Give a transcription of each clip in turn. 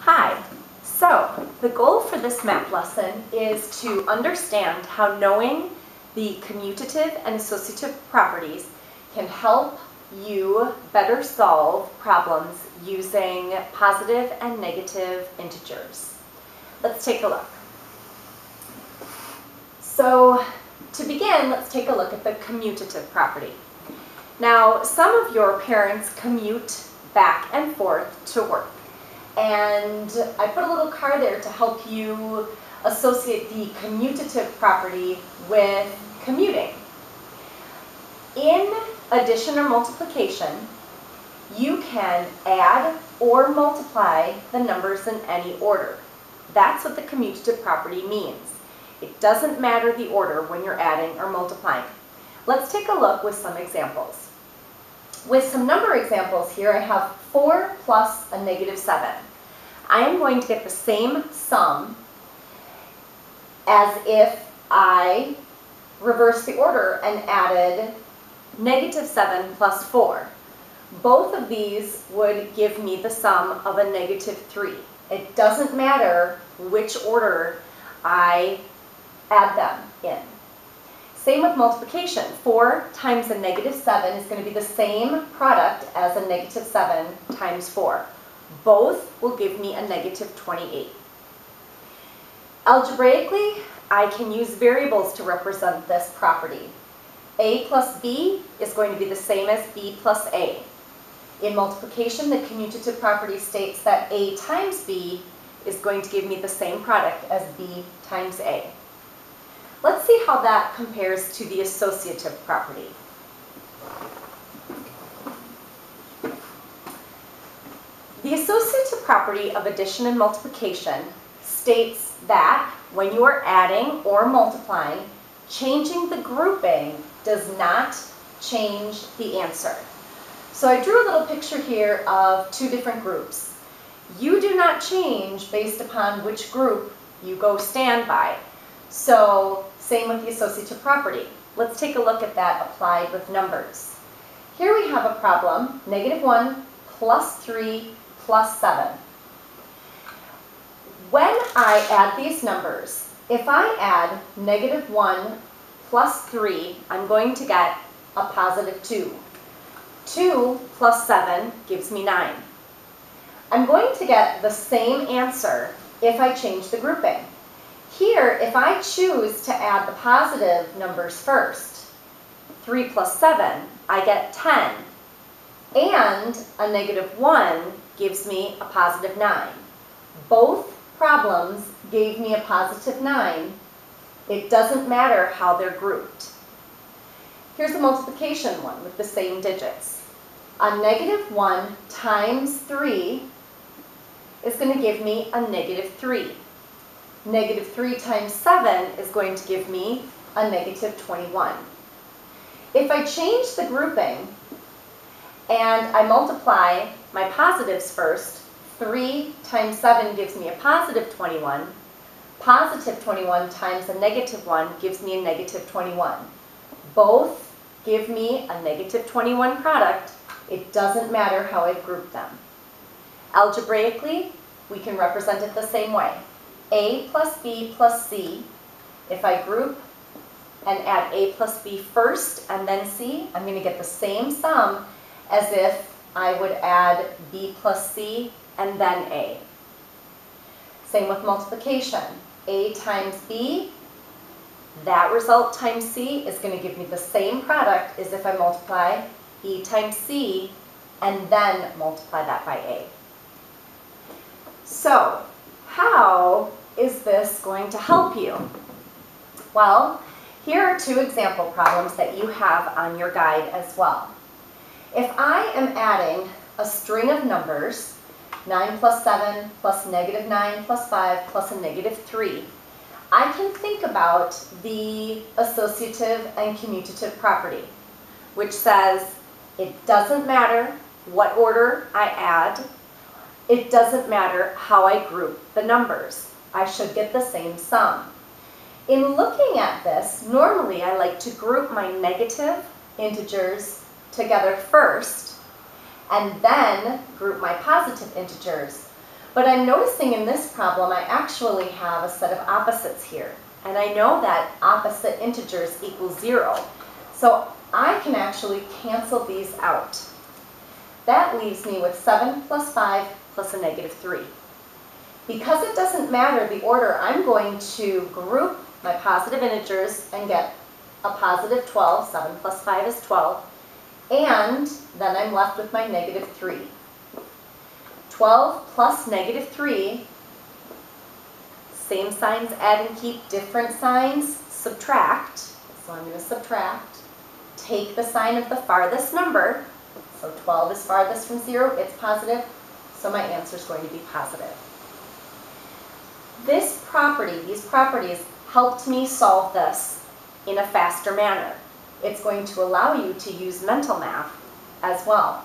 Hi! So, the goal for this math lesson is to understand how knowing the commutative and associative properties can help you better solve problems using positive and negative integers. Let's take a look. So, to begin, let's take a look at the commutative property. Now, some of your parents commute back and forth to work. And I put a little car there to help you associate the commutative property with commuting. In addition or multiplication, you can add or multiply the numbers in any order. That's what the commutative property means. It doesn't matter the order when you're adding or multiplying. Let's take a look with some examples. With some number examples here, I have 4 plus a negative 7. I am going to get the same sum as if I reversed the order and added negative 7 plus 4. Both of these would give me the sum of a negative 3. It doesn't matter which order I add them in. Same with multiplication. 4 times a negative 7 is going to be the same product as a negative 7 times 4. Both will give me a negative 28. Algebraically, I can use variables to represent this property. A plus B is going to be the same as B plus A. In multiplication, the commutative property states that A times B is going to give me the same product as B times A. Let's see how that compares to the associative property. The associative property of addition and multiplication states that when you are adding or multiplying, changing the grouping does not change the answer. So I drew a little picture here of two different groups. You do not change based upon which group you go stand by. So same with the associative property. Let's take a look at that applied with numbers. Here we have a problem, negative 1 plus 3 plus 7. When I add these numbers, if I add negative 1 plus 3, I'm going to get a positive 2. 2 plus 7 gives me 9. I'm going to get the same answer if I change the grouping. Here, if I choose to add the positive numbers first, 3 plus 7, I get 10. And a negative 1 gives me a positive 9. Both problems gave me a positive 9. It doesn't matter how they're grouped. Here's a multiplication one with the same digits. A negative 1 times 3 is going to give me a negative 3. Negative 3 times 7 is going to give me a negative 21. If I change the grouping and I multiply my positives first, 3 times 7 gives me a positive 21. Positive 21 times a negative 1 gives me a negative 21. Both give me a negative 21 product. It doesn't matter how I've grouped them. Algebraically, we can represent it the same way. A plus B plus C, if I group and add A plus B first and then C, I'm going to get the same sum as if I would add B plus C and then A. Same with multiplication. A times B, that result times C is going to give me the same product as if I multiply B times C and then multiply that by A. So, how is this going to help you? Well, here are two example problems that you have on your guide as well. If I am adding a string of numbers, 9 plus 7 plus negative 9 plus 5 plus a negative 3, I can think about the associative and commutative property, which says it doesn't matter what order I add, it doesn't matter how I group the numbers. I should get the same sum. In looking at this, normally I like to group my negative integers together first and then group my positive integers. But I'm noticing in this problem I actually have a set of opposites here. And I know that opposite integers equal 0. So I can actually cancel these out. That leaves me with 7 plus 5 plus a negative 3. Because it doesn't matter the order, I'm going to group my positive integers and get a positive 12. 7 plus 5 is 12. And then I'm left with my negative 3. 12 plus negative 3, same signs add and keep, different signs subtract. So I'm going to subtract. Take the sign of the farthest number. So 12 is farthest from 0, it's positive. So my answer is going to be positive. This property, these properties, helped me solve this in a faster manner. It's going to allow you to use mental math as well.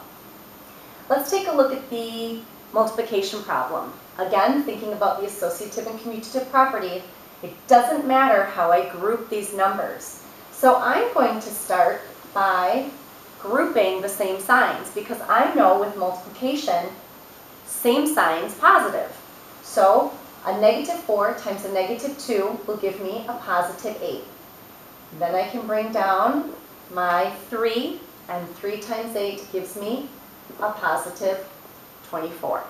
Let's take a look at the multiplication problem. Again, thinking about the associative and commutative property, it doesn't matter how I group these numbers. So I'm going to start by grouping the same signs because I know with multiplication, same signs positive. So a negative 4 times a negative 2 will give me a positive 8. Then I can bring down my 3, and 3 times 8 gives me a positive 24.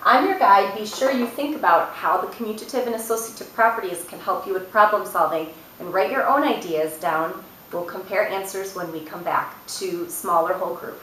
I'm your guide. Be sure you think about how the commutative and associative properties can help you with problem solving and write your own ideas down. We'll compare answers when we come back to smaller whole group.